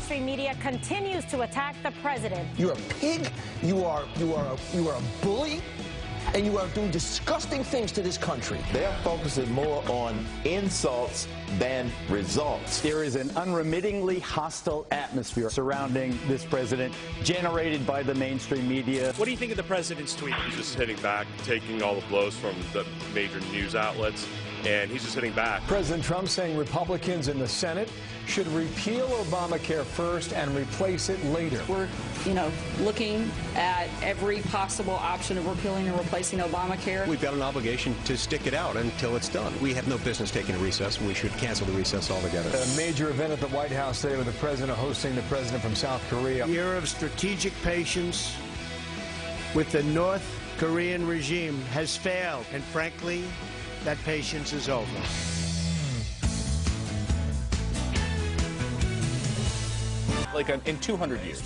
mainstream media continues to attack the president. You're a pig, you are a bully, and you are doing disgusting things to this country. They're focusing more on insults than results. There is an unremittingly hostile atmosphere surrounding this president, generated by the mainstream media. What do you think of the president's tweet? He's just hitting back, taking all the blows from the major news outlets, and he's just hitting back. President Trump saying Republicans in the Senate should repeal Obamacare first and replace it later. We're, looking at every possible option of repealing and replacing Obamacare. We've got an obligation to stick it out until it's done. We have no business taking a recess, and we should cancel the recess altogether. A major event at the White House today with the president hosting the president from South Korea. Year of strategic patience with the North Korean regime has failed, and frankly, that patience is over. Like in 200 years.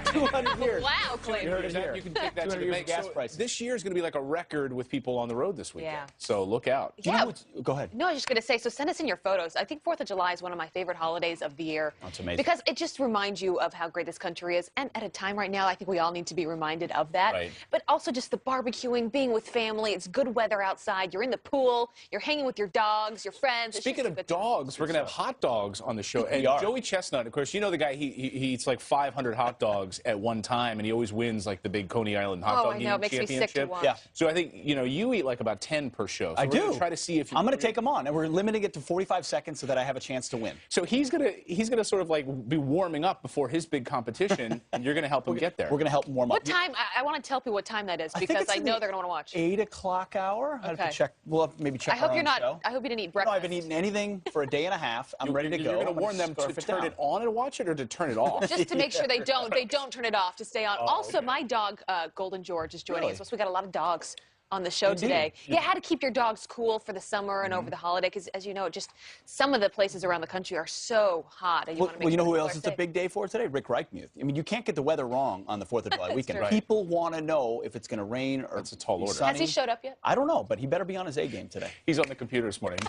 200 years. Wow, Clayton. You heard it here. You can take that to the bank. Gas prices. This year is going to be like a record with people on the road this weekend. Yeah. So look out. Yeah. Go ahead. No, I was just going to say, so send us in your photos. I think 4th of July is one of my favorite holidays of the year. That's amazing. Because it just reminds you of how great this country is. And at a time right now, I think we all need to be reminded of that. Right. But also just the barbecuing, being with family. It's good weather outside. You're in the pool. You're hanging with your dogs, your friends. Speaking of dogs, we're going to have hot dogs on the show. And Joey Chestnut, of course, you know the guy, he eats like 500 hot dogs at one time, and he always wins like the big Coney Island hot dog I know. It makes me sick to watch. Yeah. So I think, you eat like about 10 per show. So I do. Try to see if you I'm going to take them on, and we're limiting it to 45 seconds so that I have a chance to win. So he's gonna sort of like be warming up before his big competition, and you're going to help him get there. We're going to help him warm up. What time? I want to tell people what time that is because I know they're going to want to watch. 8 o'clock hour. I have to check. We'll have maybe check. I hope you're not. Show. I hope you didn't eat No, breakfast. I haven't eaten anything for a day and a half. I'm ready to go. You're going to warn them to turn it on and watch it, or to turn it off? Just to make sure they don't turn it off, to stay on. Also, my dog, Golden George, is joining us. So we got a lot of dogs on the show today. Yeah, how to keep your dogs cool for the summer and over the holiday, because as you know, just some of the places around the country are so hot. And you know who else it's a big day for today? Rick Reichmuth. I mean, you can't get the weather wrong on the 4th of July weekend. True. People want to know if it's going to rain or it's a tall order. Sunny. Has he showed up yet? I don't know, but he better be on his A game today. He's on the computer this morning.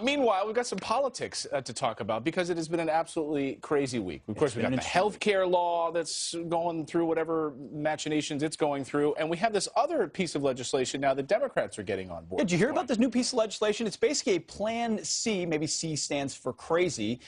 Meanwhile, we've got some politics to talk about because it has been an absolutely crazy week. Of course, we've got the health care law that's going through whatever machinations it's going through, and we have this other piece of legislation now that Democrats are getting on board. Did you hear about this new piece of legislation? It's basically a Plan C, maybe C stands for crazy,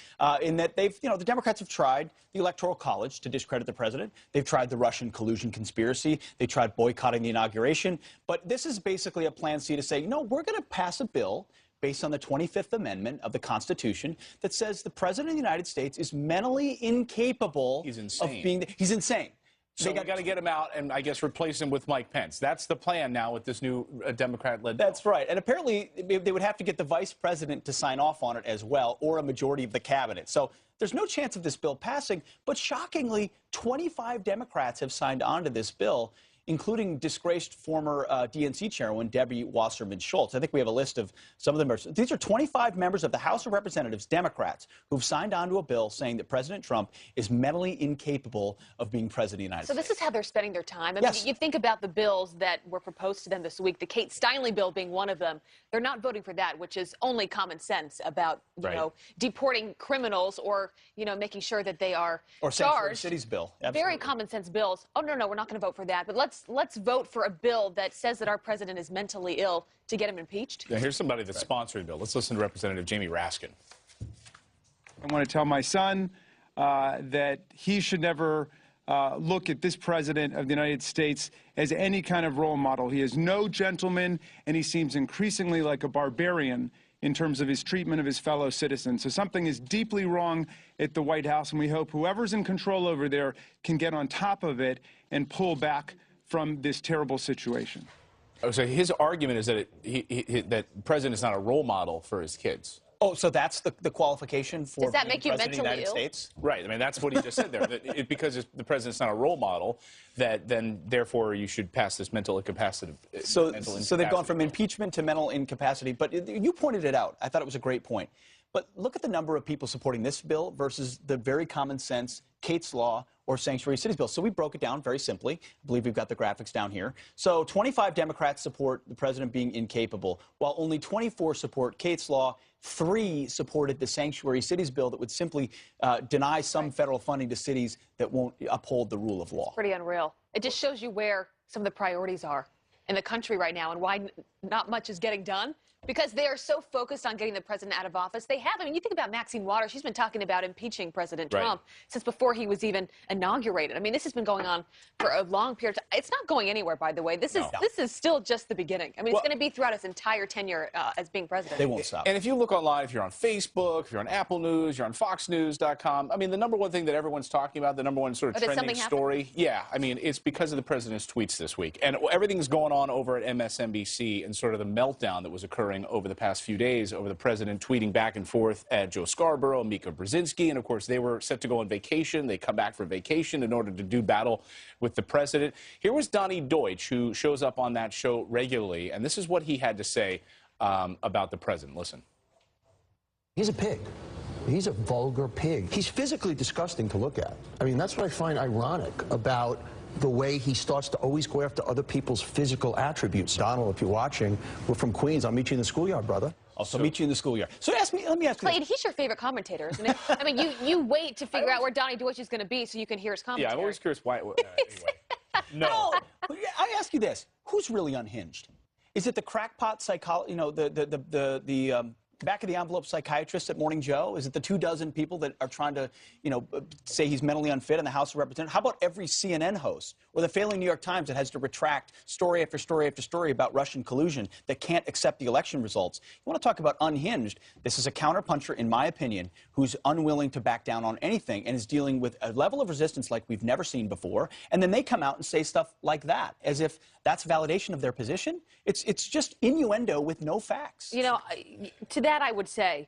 in that the Democrats have tried the Electoral College to discredit the president. They've tried the Russian collusion conspiracy. They tried boycotting the inauguration. But this is basically a Plan C to say, we're going to pass a bill based on the 25th Amendment of the Constitution that says the president of the United States is mentally incapable of being... He's insane. So we got to get him out and, I guess, replace him with Mike Pence. That's the plan now with this new Democrat-led bill. That's right. And apparently, they would have to get the vice president to sign off on it as well, or a majority of the cabinet. So there's no chance of this bill passing. But shockingly, 25 Democrats have signed on to this bill, including disgraced former DNC chairwoman Debbie Wasserman Schultz. I think we have a list of some of the members. These are 25 members of the House of Representatives, Democrats, who've signed on to a bill saying that President Trump is mentally incapable of being president of the United States. So this is how they're spending their time. I mean, you think about the bills that were proposed to them this week, the Kate Steinle bill being one of them. They're not voting for that, which is only common sense about, you know, deporting criminals or, making sure that they are charged. Or City's bill. Absolutely. Very common sense bills. Oh, no, we're not going to vote for that. But let's vote for a bill that says that our president is mentally ill to get him impeached. Yeah, here's somebody that's sponsoring the bill. Let's listen to Representative Jamie Raskin. I want to tell my son that he should never look at this president of the United States as any kind of role model. He is no gentleman, and he seems increasingly like a barbarian in terms of his treatment of his fellow citizens. So something is deeply wrong at the White House, and we hope whoever's in control over there can get on top of it and pull back from this terrible situation. Oh, so his argument is that that the president is not a role model for his kids. Oh, so that's the qualification for Does that make you president of the mentally United ill? States? Right. I mean, that's what he just said there. That because the president's not a role model, that then therefore you should pass this mental incapacity. So they've gone from impeachment to mental incapacity. But you pointed it out. I thought it was a great point. But look at the number of people supporting this bill versus the very common sense Kate's Law or Sanctuary Cities bill. So we broke it down very simply. I believe we've got the graphics down here. So 25 Democrats support the president being incapable, while only 24 support Kate's Law. 3 supported the Sanctuary Cities bill that would simply deny some federal funding to cities that won't uphold the rule of law. It's pretty unreal. It just shows you where some of the priorities are in the country right now and why not much is getting done. Because they are so focused on getting the president out of office. They have. I mean, you think about Maxine Waters. She's been talking about impeaching President Trump since before he was even inaugurated. I mean, this has been going on for a long period of time. It's not going anywhere, by the way. This is still just the beginning. I mean, it's going to be throughout his entire tenure as being president. They won't stop. And if you look online, if you're on Facebook, if you're on Apple News, you're on FoxNews.com, I mean, the number one thing that everyone's talking about, the number one sort of trending story, I mean, it's because of the president's tweets this week. And everything's going on over at MSNBC and sort of the meltdown that was occurring over the past few days over the president tweeting back and forth at Joe Scarborough, Mika Brzezinski, and of course they were set to go on vacation. They come back for vacation in order to do battle with the president. Here was Donnie Deutsch, who shows up on that show regularly, and this is what he had to say about the president. Listen. He's a pig. He's a vulgar pig. He's physically disgusting to look at. I mean, that's what I find ironic about the way he starts to always go after other people's physical attributes. Donald, if you're watching, we're from Queens. I'll meet you in the schoolyard, brother. Also meet you in the schoolyard. So let me ask you. Clayton, he's your favorite commentator, isn't it? I mean, you wait to figure out where Donnie Deutsch is going to be so you can hear his commentary. Yeah, I'm always curious why. Anyway. No. I ask you this: who's really unhinged? Is it the crackpot psychology? You know, the back of the envelope psychiatrist at Morning Joe? Is it the 24 people that are trying to, say he's mentally unfit in the House of Representatives? How about every CNN host or the failing New York Times that has to retract story after story after story about Russian collusion that can't accept the election results? You want to talk about unhinged? This is a counterpuncher, in my opinion, who's unwilling to back down on anything and is dealing with a level of resistance like we've never seen before. And then they come out and say stuff like that, as if that's validation of their position. It's just innuendo with no facts. You know, to that I would say,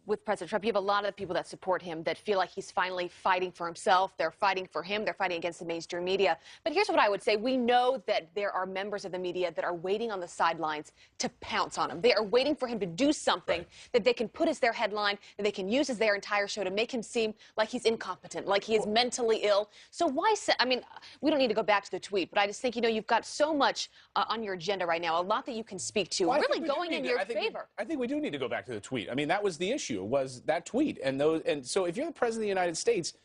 with President Trump, you have a lot of the people that support him that feel like he's finally fighting for himself. They're fighting for him. They're fighting against the mainstream media. But here's what I would say. We know that there are members of the media that are waiting on the sidelines to pounce on him. They are waiting for him to do something that they can put as their headline, that they can use as their entire show to make him seem like he's incompetent, like he is mentally ill. So why say, I mean, we don't need to go back to the tweet, but I just think, you've got so much on your agenda right now, a lot that you can speak to, really going in your favor. I think we do need to go back to the tweet. I mean, that was the issue. Was that tweet. And so if you're the president of the United States,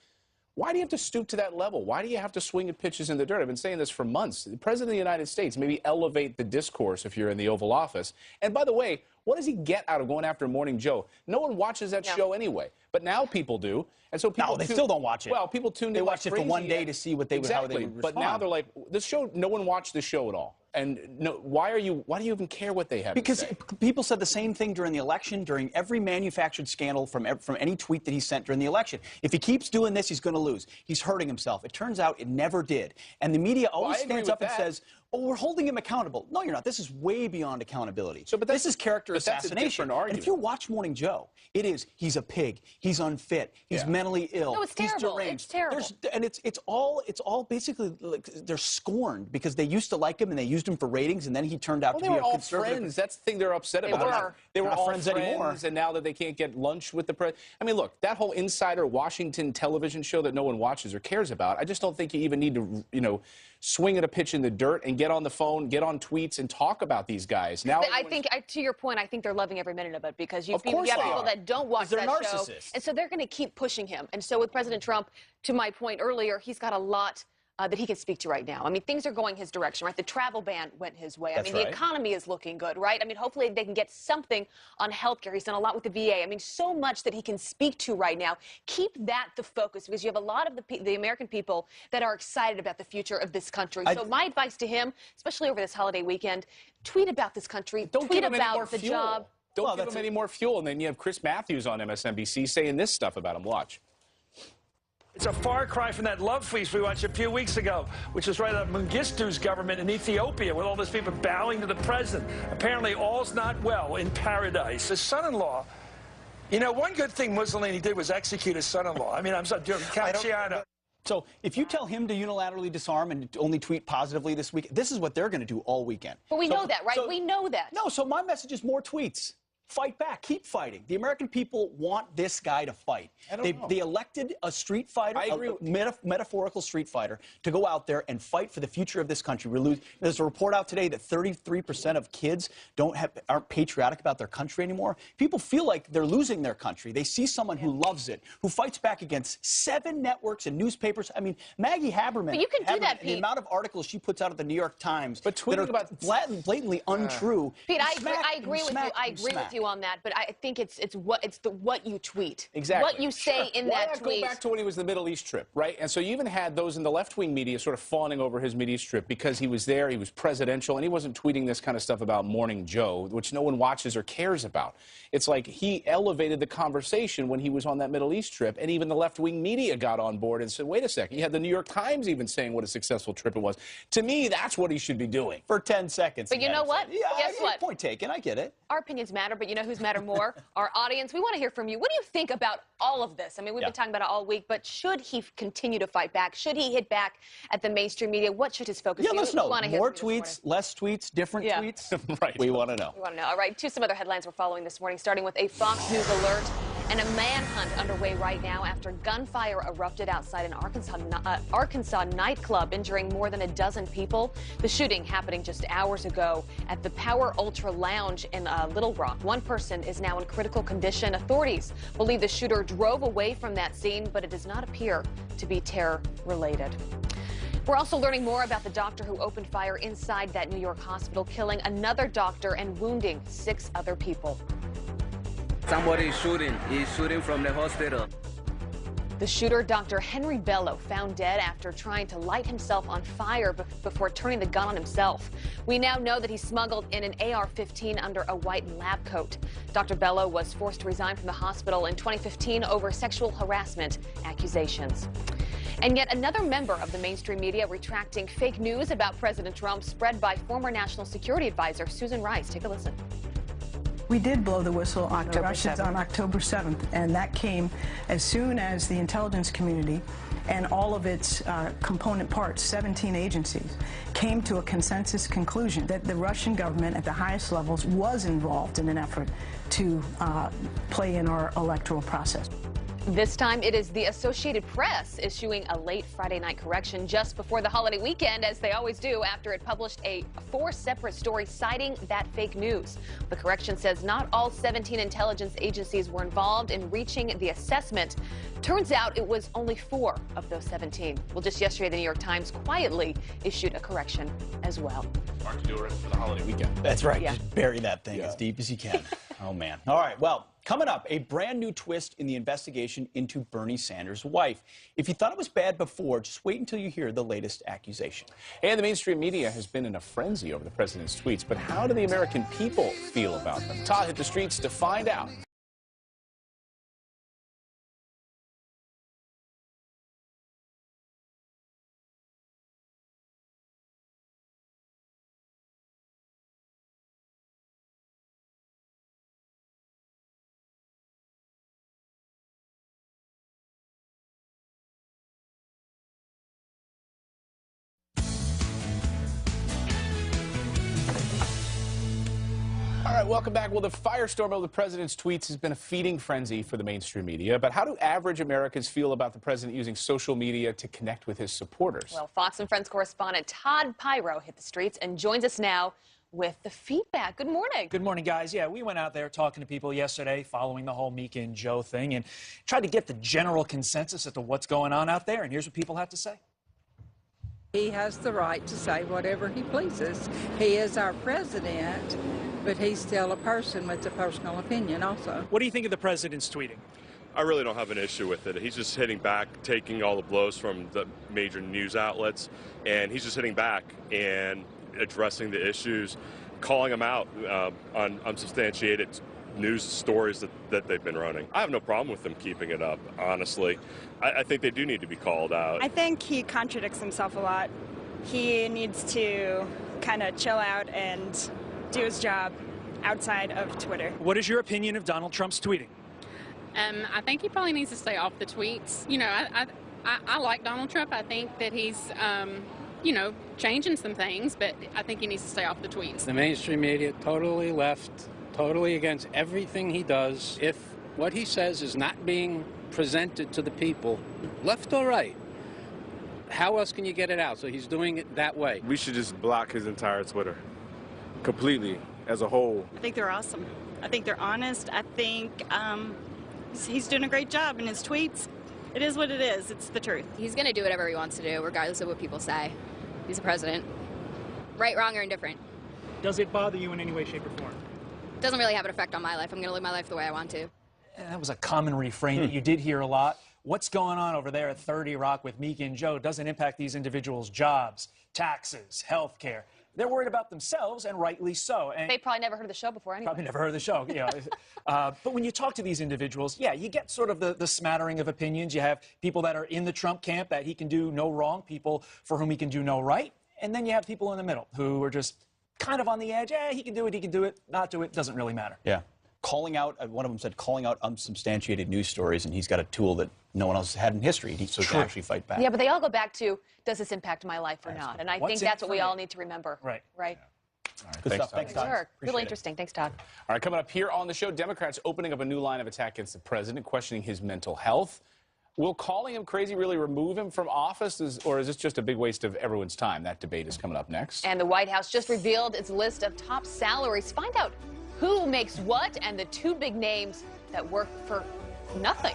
why do you have to stoop to that level? Why do you have to swing at pitches in the dirt? I've been saying this for months. The president of the United States, maybe elevate the discourse if you're in the Oval Office. And by the way, what does he get out of going after Morning Joe? No one watches that show anyway. But now people do. And so people they still don't watch it. Well, people tune in. They watched it for one day to see what how they would respond. But now they're like, this show, no one watched the show at all. And why do you even care what they have to say? Because people said the same thing during the election, during every manufactured scandal from any tweet that he sent during the election. If he keeps doing this, he's going to lose. He's hurting himself. It turns out it never did. And the media always stands up and says, oh, we're holding him accountable. No, you're not. This is way beyond accountability. But this is character assassination. And if you watch Morning Joe, it is, he's a pig, he's unfit, he's mentally ill, no, it's he's terrible. deranged. It's terrible. And it's all basically, like, they're scorned because they used to like him and they used him for ratings, and then he turned out to be a conservative. They were all friends. That's the thing they're upset about. They were all friends anymore. And now that they can't get lunch with the president. I mean, look, that whole Insider Washington television show that no one watches or cares about, I just don't think you even need to, swing at a pitch in the dirt and get on the phone, get on tweets, and talk about these guys. Now, I think, to your point, I think they're loving every minute of it because you have people that don't watch that show, and so they're going to keep pushing him. And so with President Trump, to my point earlier, he's got a lot that he can speak to right now. I mean, things are going his direction, right? The travel ban went his way. The economy is looking good, right? I mean, hopefully they can get something on healthcare. He's done a lot with the VA. I mean, so much that he can speak to right now. Keep that the focus because you have a lot of the American people that are excited about the future of this country. So my advice to him, especially over this holiday weekend, tweet about this country, tweet about the job. Don't give him any more fuel. And then you have Chris Matthews on MSNBC saying this stuff about him. Watch. It's a far cry from that love feast we watched a few weeks ago, which was right out of Mengistu's government in Ethiopia, with all those people bowing to the president. Apparently, all's not well in paradise. His son-in-law, one good thing Mussolini did was execute his son-in-law. I mean, I'm sorry, Cacciano. So if you tell him to unilaterally disarm and only tweet positively this week, this is what they're going to do all weekend. But we know that, right? We know that. No, so my message is more tweets. Fight back. Keep fighting. The American people want this guy to fight. They elected a street fighter, a metaphorical street fighter, to go out there and fight for the future of this country. There's a report out today that 33% of kids aren't patriotic about their country anymore. People feel like they're losing their country. They see someone who loves it, who fights back against 7 networks and newspapers. I mean, Maggie Haberman. But you can do that, Pete. The amount of articles she puts out at the New York Times that are blatantly untrue. Pete, I agree with you. I agree with you on that, but I think it's what you tweet. Exactly. What you say in that tweet. Go back to when he was the Middle East trip, right? And so you even had those in the left-wing media sort of fawning over his Middle East trip because he was there, he was presidential, and he wasn't tweeting this kind of stuff about Morning Joe, which no one watches or cares about. It's like he elevated the conversation when he was on that Middle East trip, and even the left-wing media got on board and said, wait a second, you had the New York Times even saying what a successful trip it was. To me, that's what he should be doing. For 10 seconds. But you know what? Yeah, Guess what? Point taken. I get it. Our opinions matter, but you know who's matter more? Our audience. We want to hear from you. What do you think about all of this? I mean, we've been talking about it all week, but should he continue to fight back? Should he hit back at the mainstream media? What should his focus be? Let us know. More tweets, less tweets, different tweets. Right. We want to know. We want to know. All right, to some other headlines we're following this morning, starting with a Fox News alert and a manhunt underway right now after gunfire erupted outside an Arkansas nightclub, injuring more than a dozen people. The shooting happening just hours ago at the Power Ultra Lounge in Little Rock. One person is now in critical condition. Authorities believe the shooter drove away from that scene, but it does not appear to be terror-related. We're also learning more about the doctor who opened fire inside that New York hospital, killing another doctor and wounding 6 other people. Somebody is shooting. He's shooting from the hospital. The shooter, Dr. Henry Bello, found dead after trying to light himself on fire before turning the gun on himself. We now know that he smuggled in an AR-15 under a white lab coat. Dr. Bello was forced to resign from the hospital in 2015 over sexual harassment accusations. And yet another member of the mainstream media retracting fake news about President Trump spread by former National Security Advisor Susan Rice. Take a listen. We did blow the whistle on the Russians on October 7th, and that came as soon as the intelligence community and all of its component parts, 17 agencies, came to a consensus conclusion that the Russian government at the highest levels was involved in an effort to play in our electoral process. This time it is the Associated Press issuing a late Friday night correction just before the holiday weekend, as they always do, after it published 4 separate stories citing that fake news. The correction says not all 17 intelligence agencies were involved in reaching the assessment. Turns out it was only 4 of those 17. Well, just yesterday, the New York Times quietly issued a correction as well. Hard to do it for the holiday weekend. That's right. Just bury that thing as deep as you can. Oh, man. All right. Well, coming up, a brand new twist in the investigation into Bernie Sanders' wife. If you thought it was bad before, just wait until you hear the latest accusation. And the mainstream media has been in a frenzy over the president's tweets, but how do the American people feel about them? Todd hit the streets to find out. All right, welcome back. Well, the firestorm of the president's tweets has been a feeding frenzy for the mainstream media. But how do average Americans feel about the president using social media to connect with his supporters? Well, Fox and Friends correspondent Todd Pyro hit the streets and joins us now with the feedback. Good morning. Good morning, guys. Yeah, we went out there talking to people yesterday following the whole Mika and Joe thing and tried to get the general consensus as to what's going on out there. And here's what people have to say. He has the right to say whatever he pleases. He is our president, but he's still a person with a personal opinion also. What do you think of the president's tweeting? I really don't have an issue with it. He's just hitting back, taking all the blows from the major news outlets, and he's just hitting back and addressing the issues, calling them out on unsubstantiated news stories that they've been running. I have no problem with them keeping it up, honestly. I think they do need to be called out. I think he contradicts himself a lot. He needs to kind of chill out and do his job outside of Twitter. What is your opinion of Donald Trump's tweeting? I think he probably needs to stay off the tweets. You know, I like Donald Trump. I think that he's, you know, changing some things, but I think he needs to stay off the tweets. The mainstream media totally left totally against everything he does. If what he says is not being presented to the people, left or right, how else can you get it out? So he's doing it that way. We should just block his entire Twitter completely as a whole. I think they're awesome. I think they're honest. I think he's doing a great job in his tweets. It is what it is. It's the truth. He's going to do whatever he wants to do, regardless of what people say. He's the president. Right, wrong, or indifferent. Does it bother you in any way, shape, or form? Doesn't really have an effect on my life. I'm going to live my life the way I want to. That was a common refrain that you did hear a lot. What's going on over there at 30 Rock with Meek and Joe doesn't impact these individuals' jobs, taxes, health care. They're worried about themselves, and rightly so. And they probably never heard of the show before anyway. Probably never heard of the show, yeah. But when you talk to these individuals, yeah, you get sort of the smattering of opinions. You have people that are in the Trump camp that he can do no wrong, people for whom he can do no right. And then you have people in the middle who are just kind of on the edge. He can do it, not do it, doesn't really matter. Yeah. Calling out, one of them said, calling out unsubstantiated news stories, and he's got a tool that no one else had in history, so he can actually fight back. Yeah, but they all go back to, does this impact my life or not? And I think that's what we all need to remember. Right. Right. All right, Good stuff. Thanks, Todd. Sure. Really interesting. Thanks, Todd. All right, coming up here on the show, Democrats opening up a new line of attack against the president, questioning his mental health. Will calling him crazy really remove him from office, or is this just a big waste of everyone's time? That debate is coming up next. And the White House just revealed its list of top salaries. Find out who makes what and the two big names that work for nothing.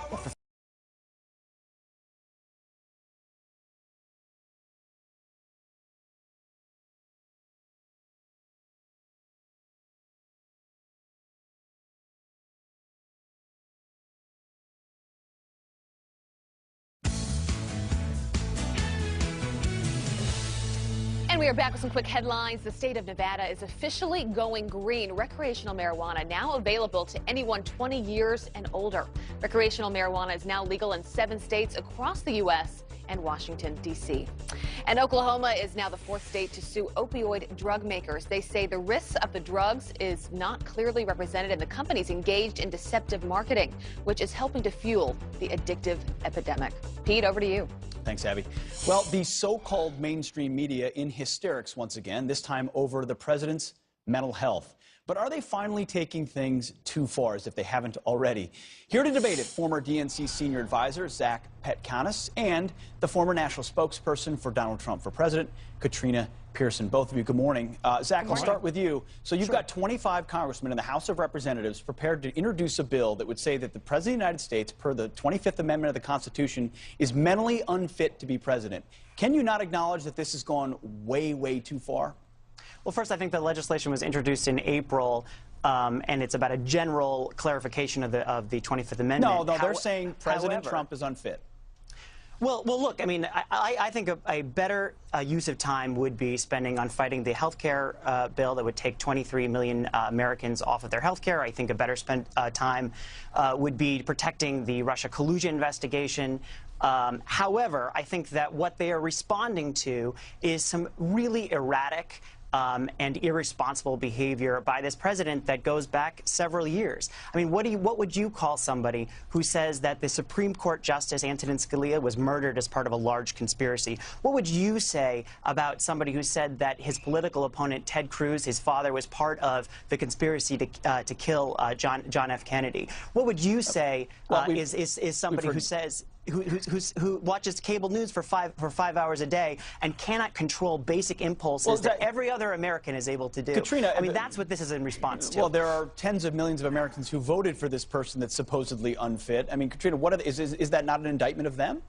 And we are back with some quick headlines. The state of Nevada is officially going green. Recreational marijuana now available to anyone 20 years and older. Recreational marijuana is now legal in 7 states across the U.S. and Washington, D.C. And Oklahoma is now the 4th state to sue opioid drug makers. They say the risks of the drugs is not clearly represented and the companies engaged in deceptive marketing, which is helping to fuel the addictive epidemic. Pete, over to you. Thanks, Abby. Well, the so-called mainstream media in hysterics once again, this time over the president's mental health. But are they finally taking things too far, as if they haven't already? Here to debate it, former DNC senior advisor Zach Petkanis and the former national spokesperson for Donald Trump for president, Katrina Pearson. Both of you, good morning. Zach, I'll start with you. So you've got 25 congressmen in the House of Representatives prepared to introduce a bill that would say that the President of the United States, per the 25th Amendment of the Constitution, is mentally unfit to be president. Can you not acknowledge that this has gone way, way too far? Well, first, I think the legislation was introduced in April, and it's about a general clarification of the 25th Amendment. No, they're saying President Trump is unfit. Well, look, I mean, I think a better use of time would be spending on fighting the health care bill that would take 23 million Americans off of their health care. I think a better time would be protecting the Russia collusion investigation. However, I think that what they are responding to is some really erratic and irresponsible behavior by this president that goes back several years. I mean, what would you call somebody who says that the Supreme Court Justice Antonin Scalia was murdered as part of a large conspiracy? What would you say about somebody who said that his political opponent, Ted Cruz, his father, was part of the conspiracy to kill John F. Kennedy? What would you say is somebody who says who watches cable news for five hours a day and cannot control basic impulses that every other American is able to do? Katrina, I mean, that's what this is in response to. Well, there are tens of millions of Americans who voted for this person that's supposedly unfit. I mean, Katrina, is that not an indictment of them?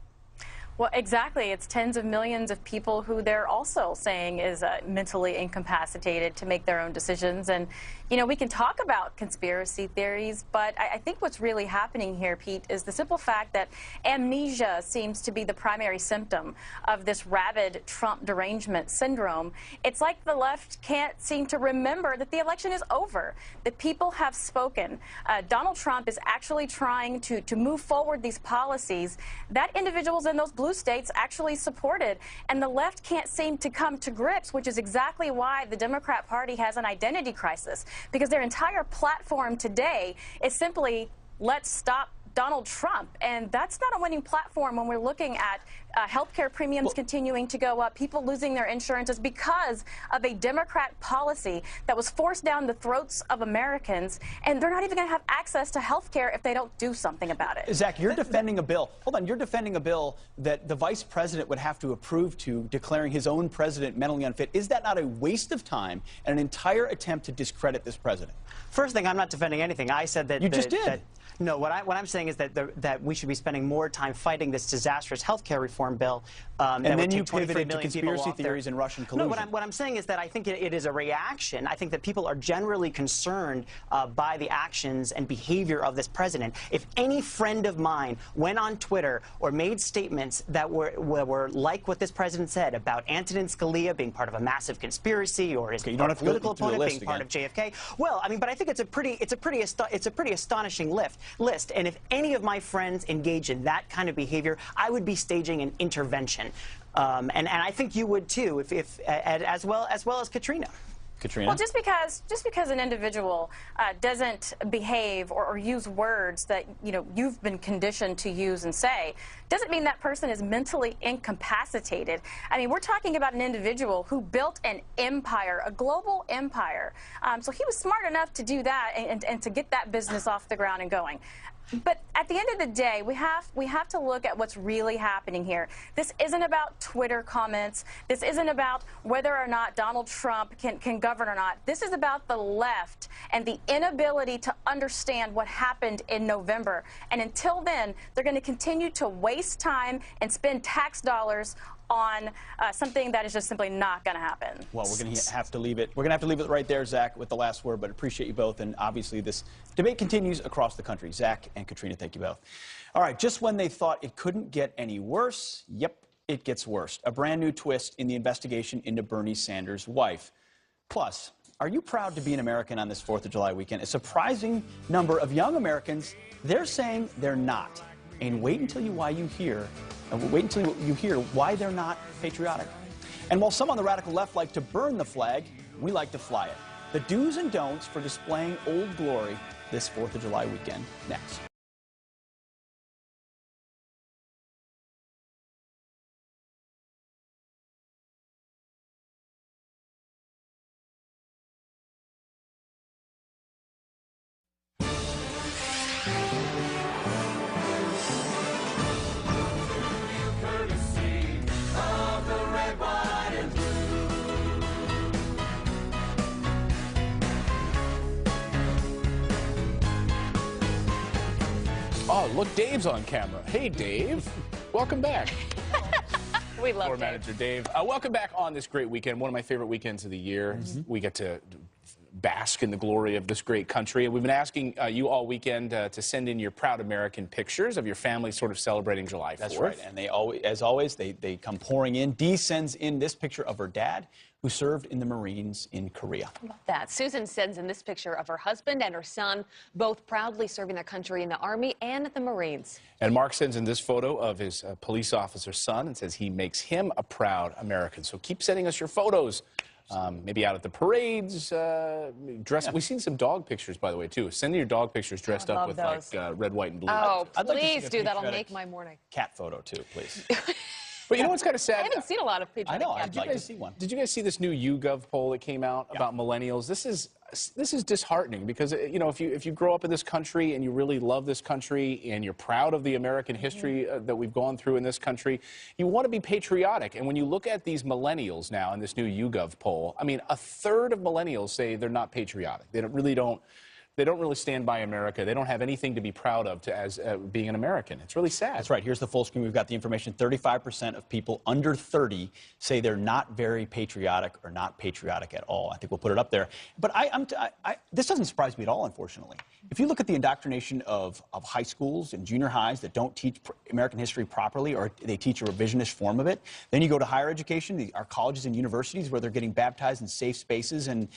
Well, exactly. It's tens of millions of people who they're also saying is mentally incapacitated to make their own decisions. And, you know, we can talk about conspiracy theories, but I think what's really happening here, Pete, is the simple fact that amnesia seems to be the primary symptom of this rabid Trump derangement syndrome. It's like the left can't seem to remember that the election is over. The people have spoken. Donald Trump is actually trying to move forward these policies that individuals in those blue states actually supported, and the left can't seem to come to grips, which is exactly why the Democrat Party has an identity crisis, because their entire platform today is simply, let's stop Donald Trump, and that's not a winning platform when we're looking at healthcare premiums continuing to go up, people losing their insurances because of a Democrat policy that was forced down the throats of Americans, and they're not even going to have access to healthcare if they don't do something about it. Zach, you're defending a bill. Hold on, you're defending a bill that the vice president would have to approve to, declaring his own president mentally unfit. Is that not a waste of time and an entire attempt to discredit this president? First thing, I'm not defending anything. I said that... You just did. No, what I'm saying is that we should be spending more time fighting this disastrous health care reform bill. And then you pivoted to conspiracy theories and Russian collusion. No, what I'm saying is that I think it is a reaction. I think that people are generally concerned by the actions and behavior of this president. If any friend of mine went on Twitter or made statements that were like what this president said about Antonin Scalia being part of a massive conspiracy or his political opponent being part of JFK, well, I mean, but I think it's a pretty astonishing list. And if any of my friends engage in that kind of behavior, I would be staging an intervention. And I think you would too, if as well as Katrina. Katrina? Well, just because an individual doesn't behave or use words that you've been conditioned to use and say, doesn't mean that person is mentally incapacitated. I mean, we're talking about an individual who built an empire, a global empire. So he was smart enough to do that and to get that business off the ground and going. But at the end of the day, we have to look at what's really happening here. This isn't about Twitter comments. This isn't about whether or not Donald Trump can govern or not. This is about the left and the inability to understand what happened in November. And until then, they're going to continue to waste time and spend tax dollars on something that is just simply not going to happen. Well, we're going to have to leave it. We're going to have to leave it right there, Zach, with the last word. But appreciate you both, and obviously this debate continues across the country. Zach and Katrina, thank you both. All right, just when they thought it couldn't get any worse, yep, it gets worse. A brand new twist in the investigation into Bernie Sanders' wife. Plus, are you proud to be an American on this 4th of July weekend? A surprising number of young Americans, they're saying they're not. And wait until you hear why they're not patriotic. And while some on the radical left like to burn the flag, we like to fly it. The do's and don'ts for displaying Old Glory this 4th of July weekend, next. Oh, look, Dave's on camera. Hey, Dave. Welcome back. We love Floor Dave. Manager Dave. Welcome back on this great weekend, one of my favorite weekends of the year. We get to bask in the glory of this great country. And we've been asking you all weekend to send in your proud American pictures of your family sort of celebrating July 4th. That's right. And they always, as always, they come pouring in. Dee sends in this picture of her dad, who served in the Marines in Korea. How about that? Susan sends in this picture of her husband and her son, both proudly serving their country in the Army and the Marines. And Mark sends in this photo of his police officer son and says he makes him a proud American. So keep sending us your photos. Maybe out at the parades, dressed. We've seen some dog pictures, by the way, too. Send in your dog pictures dressed up with like red, white, and blue. Oh, I'd like to see please a do. That'll patriotic make my morning. Cat photo, too, please. But you know what's kind of sad? I haven't seen a lot of patriotic I know. cats. I'd like to see one. Did you guys see this new YouGov poll that came out about millennials? This is disheartening because if you grow up in this country and you really love this country and you're proud of the American history that we've gone through in this country, you want to be patriotic. And when you look at these millennials now in this new YouGov poll, I mean, a third of millennials say they're not patriotic. They don't really stand by America. They don't have anything to be proud of as being an American. It's really sad. That's right. Here's the full screen. We've got the information. 35% of people under 30 say they're not very patriotic or not patriotic at all. I think we'll put it up there. But this doesn't surprise me at all, unfortunately. If you look at the indoctrination of high schools and junior highs that don't teach American history properly, or they teach a revisionist form of it, then you go to higher education, our colleges and universities where they're getting baptized in safe spaces and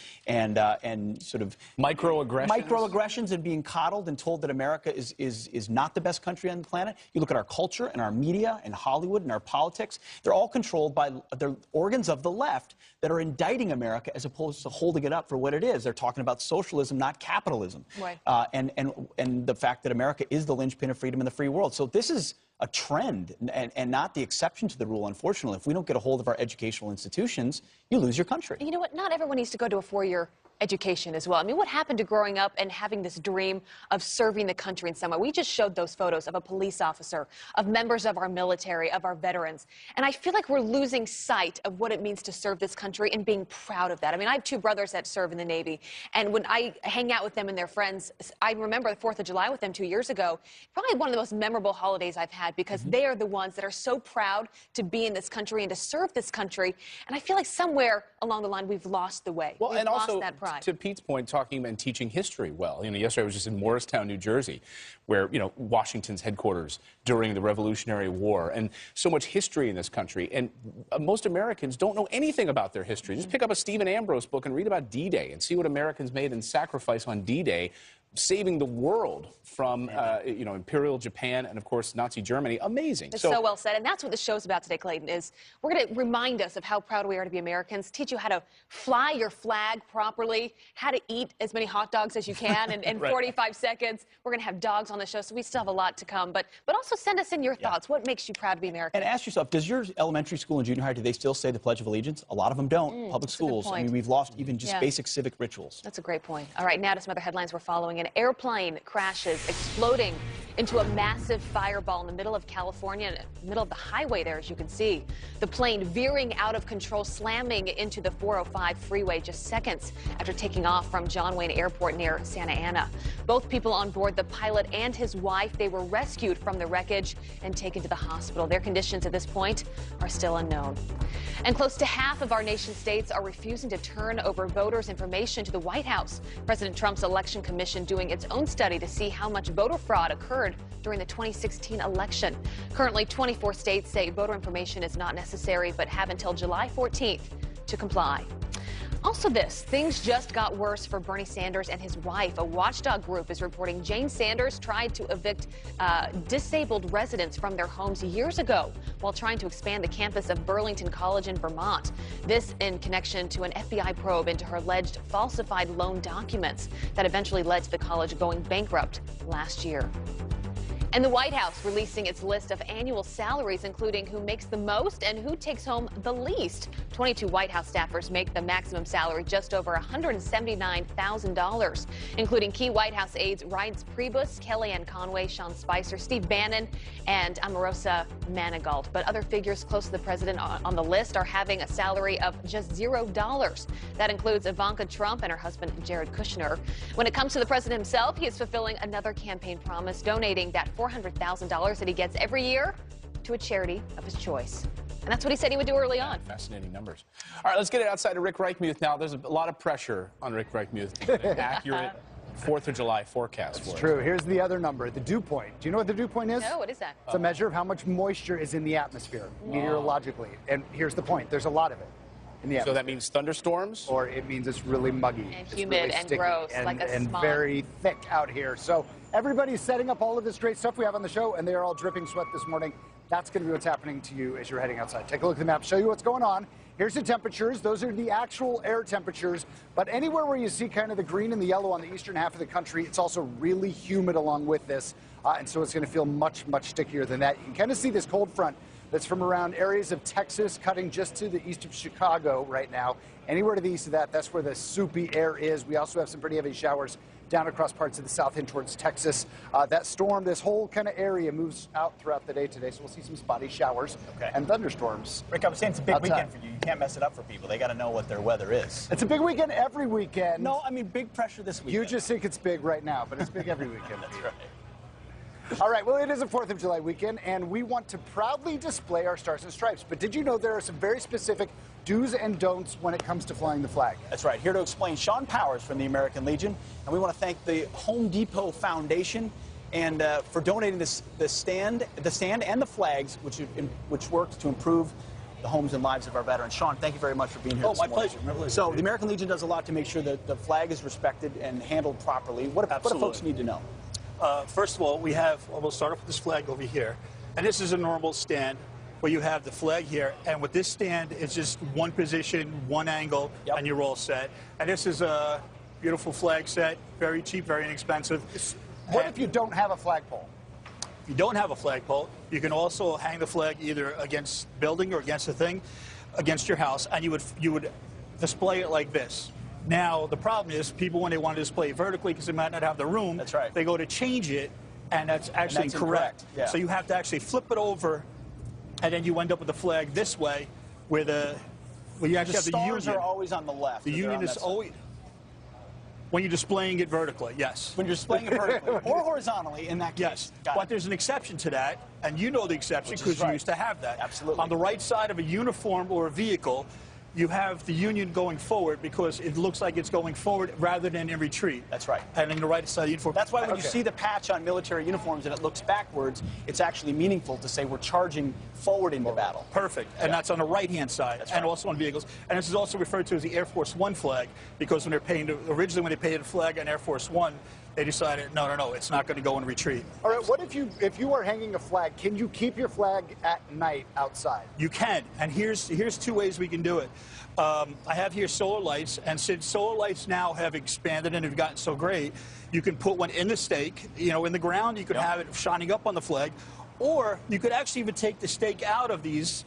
sort of microaggressions. Microaggressions and being coddled and told that America is not the best country on the planet. You look at our culture and our media and Hollywood and our politics. They're all controlled by the organs of the left that are indicting America as opposed to holding it up for what it is. They're talking about socialism, not capitalism. Right. And the fact that America is the linchpin of freedom in the free world. So this is a trend and not the exception to the rule, unfortunately. If we don't get a hold of our educational institutions, you lose your country. You know what? Not everyone needs to go to a four-year education as well. I mean, what happened to growing up and having this dream of serving the country in some way? We just showed those photos of a police officer, of members of our military, of our veterans. And I feel like we're losing sight of what it means to serve this country and being proud of that. I mean, I have two brothers that serve in the Navy. And when I hang out with them and their friends, I remember the 4th of July with them 2 years ago. Probably one of the most memorable holidays I've had because they are the ones that are so proud to be in this country and to serve this country. And I feel like somewhere along the line we've lost the way. Well, we've and lost also, that pride. to Pete's point, talking and teaching history well. You know, yesterday I was just in Morristown, New Jersey, where, you know, Washington's headquarters during the Revolutionary War, and so much history in this country. And most Americans don't know anything about their history. Just pick up a Stephen Ambrose book and read about D-Day and see what Americans made in sacrifice on D-Day, saving the world from, you know, Imperial Japan and, of course, Nazi Germany. Amazing. It's so well said. And that's what the show's about today, Clayton, is we're going to remind us of how proud we are to be Americans, teach you how to fly your flag properly, how to eat as many hot dogs as you can in Right. 45 seconds. We're going to have dogs on the show, so we still have a lot to come. But also send us in your thoughts. What makes you proud to be American? And ask yourself, does your elementary school and junior high, do they still say the Pledge of Allegiance? A lot of them don't. Public that's a good schools. I point. mean, we've lost even just Yeah. basic civic rituals. That's a great point. All right, now to some other headlines we're following. An airplane crashes, exploding into a massive fireball in the middle of California, in the middle of the highway there, as you can see. The plane veering out of control, slamming into the 405 freeway just seconds after taking off from John Wayne Airport near Santa Ana. Both people on board, the pilot and his wife, they were rescued from the wreckage and taken to the hospital. Their conditions at this point are still unknown. And close to half of our nation's states are refusing to turn over voters' information to the White House. President Trump's election commission doing its own study to see how much voter fraud occurred during the 2016 election. Currently, 24 states say voter information is not necessary, but have until July 14th to comply. Also this, things just got worse for Bernie Sanders and his wife. A watchdog group is reporting Jane Sanders tried to evict disabled residents from their homes years ago while trying to expand the campus of Burlington College in Vermont. This in connection to an FBI probe into her alleged falsified loan documents that eventually led to the college going bankrupt last year. And the White House releasing its list of annual salaries, including who makes the most and who takes home the least. 22 White House staffers make the maximum salary just over $179,000, including key White House aides Reince Priebus, Kellyanne Conway, Sean Spicer, Steve Bannon, and Omarosa Manigault. But other figures close to the president on the list are having a salary of just $0. That includes Ivanka Trump and her husband, Jared Kushner. When it comes to the president himself, he is fulfilling another campaign promise, donating that $400,000 that he gets every year to a charity of his choice. And that's what he said he would do early on. Fascinating numbers. All right, let's get it outside of Rick Reichmuth now. There's a lot of pressure on Rick Reichmuth to get an accurate 4th of July forecast for us. It's true. Here's the other number, the dew point. Do you know what the dew point is? No, what is that? It's a measure of how much moisture is in the atmosphere, meteorologically. And here's the point. There's a lot of it in the atmosphere. So that means thunderstorms? Or it means it's really muggy. And It's humid really and sticky gross, like a and smog. very thick out here. So everybody's setting up all of this great stuff we have on the show, and they are all dripping sweat this morning. That's going to be what's happening to you as you're heading outside. Take a look at the map, show you what's going on. Here's the temperatures. Those are the actual air temperatures. But anywhere where you see kind of the green and the yellow on the eastern half of the country, it's also really humid along with this. And so it's going to feel much, much stickier than that. You can kind of see this cold front that's from around areas of Texas, cutting just to the east of Chicago right now. Anywhere to the east of that, that's where the soupy air is. We also have some pretty heavy showers down across parts of the south end towards Texas. That storm, this whole kind of area moves out throughout the day today, so we'll see some spotty showers and thunderstorms. Rick, I was saying it's a big outside. weekend for you. You can't mess it up for people. They got to know what their weather is. It's a big weekend every weekend. No, I mean big pressure this weekend. You just think it's big right now, but it's big every weekend. That's right. All right, well, it is a 4th of July weekend, and we want to proudly display our stars and stripes. But did you know there are some very specific do's and don'ts when it comes to flying the flag? That's right. Here to explain, Sean Powers from the American Legion, and we want to thank the Home Depot Foundation and for donating the stand and the flags, which works to improve the homes and lives of our veterans. Sean, thank you very much for being here. Oh, this my morning. pleasure. My pleasure. So the American Legion does a lot to make sure that the flag is respected and handled properly. What do folks need to know? First of all, we'll start off with this flag over here. And this is a normal stand where you have the flag here. And with this stand, it's just one position, one angle, and you're all set. And this is a beautiful flag set, very cheap, very inexpensive. What if you don't have a flagpole? If you don't have a flagpole, you can also hang the flag either against building or against a thing, against your house, and you would display it like this. Now, the problem is people, when they want to display it vertically, because they might not have the room, that's right, they go to change it, and that's actually incorrect. Yeah. So you have to actually flip it over, and then you end up with the flag this way, where you actually have the stars union. are always on the left. The union is always... When you're displaying it vertically, yes. When you're displaying it vertically or horizontally, in that case. Yes, but there's an exception to that, and you know the exception because you used to have that. Absolutely. On the right side of a uniform or a vehicle, you have the union going forward because it looks like it's going forward rather than in retreat. That's right. And in the right side of the uniform. That's why when you see the patch on military uniforms and it looks backwards, it's actually meaningful to say we're charging forward into battle. Perfect. And that's on the right-hand side, and also on vehicles. And this is also referred to as the Air Force One flag because when they're painted, originally when they painted the flag on Air Force One, they decided, no, it's not going to go in retreat. All right, what if you are hanging a flag, can you keep your flag at night outside? You can, and here's two ways we can do it. I have here solar lights, and since solar lights now have expanded and have gotten so great, you can put one in the stake, in the ground, you could have it shining up on the flag, or you could actually even take the stake out of these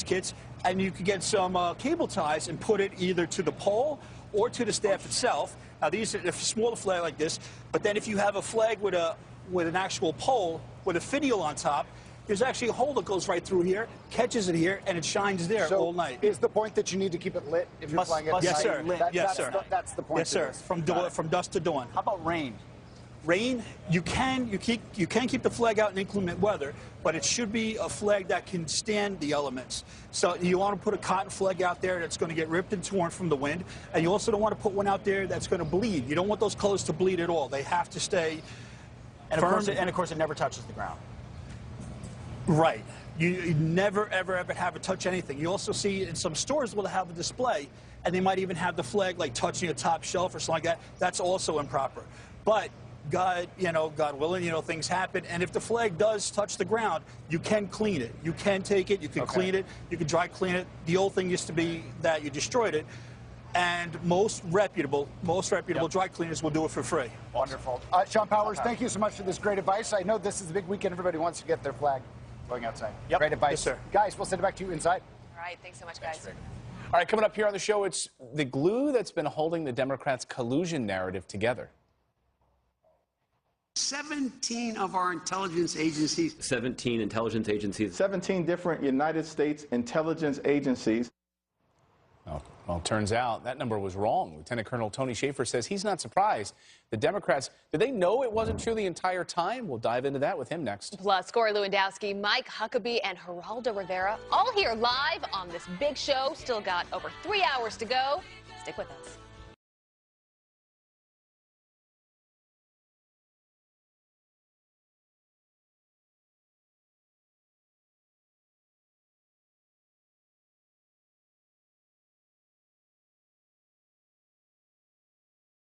kits, and you could get some cable ties and put it either to the pole or to the staff itself. Now, these are a smaller flag like this, but then if you have a flag with an actual pole with a finial on top, there's actually a hole that goes right through here, catches it here, and it shines there all night. Is the point that you need to keep it lit if you're flying at Yes, night? sir. Yes, sir. That's the point. Yes, sir. From dusk to dawn. How about rain? Rain, you can keep the flag out in inclement weather, but it should be a flag that can stand the elements. So you want to put a cotton flag out there that's going to get ripped and torn from the wind, and you also don't want to put one out there that's going to bleed. You don't want those colors to bleed at all. They have to stay firm. Of course, it never touches the ground. Right. You never, ever have it touch anything. You also see in some stores will have a display, and they might even have the flag like touching a top shelf or something like that. That's also improper. But God willing, things happen. And if the flag does touch the ground, you can clean it. You can take it. You can clean it. You can dry clean it. The old thing used to be that you destroyed it. And most reputable dry cleaners will do it for free. Wonderful. Sean Powers, thank you so much for this great advice. I know this is the big weekend. Everybody wants to get their flag going outside. Yep. Great advice. Yes, sir. Guys, we'll send it back to you inside. All right, thanks so much, guys. All right, coming up here on the show, it's the glue that's been holding the Democrats' collusion narrative together. 17 of our intelligence agencies. 17 intelligence agencies. 17 different United States intelligence agencies. Oh, well, it turns out that number was wrong. Lieutenant Colonel Tony Shaffer says he's not surprised. The Democrats, did they know it wasn't true the entire time? We'll dive into that with him next. Plus, Corey Lewandowski, Mike Huckabee, and Geraldo Rivera all here live on this big show. Still got over 3 hours to go. Stick with us.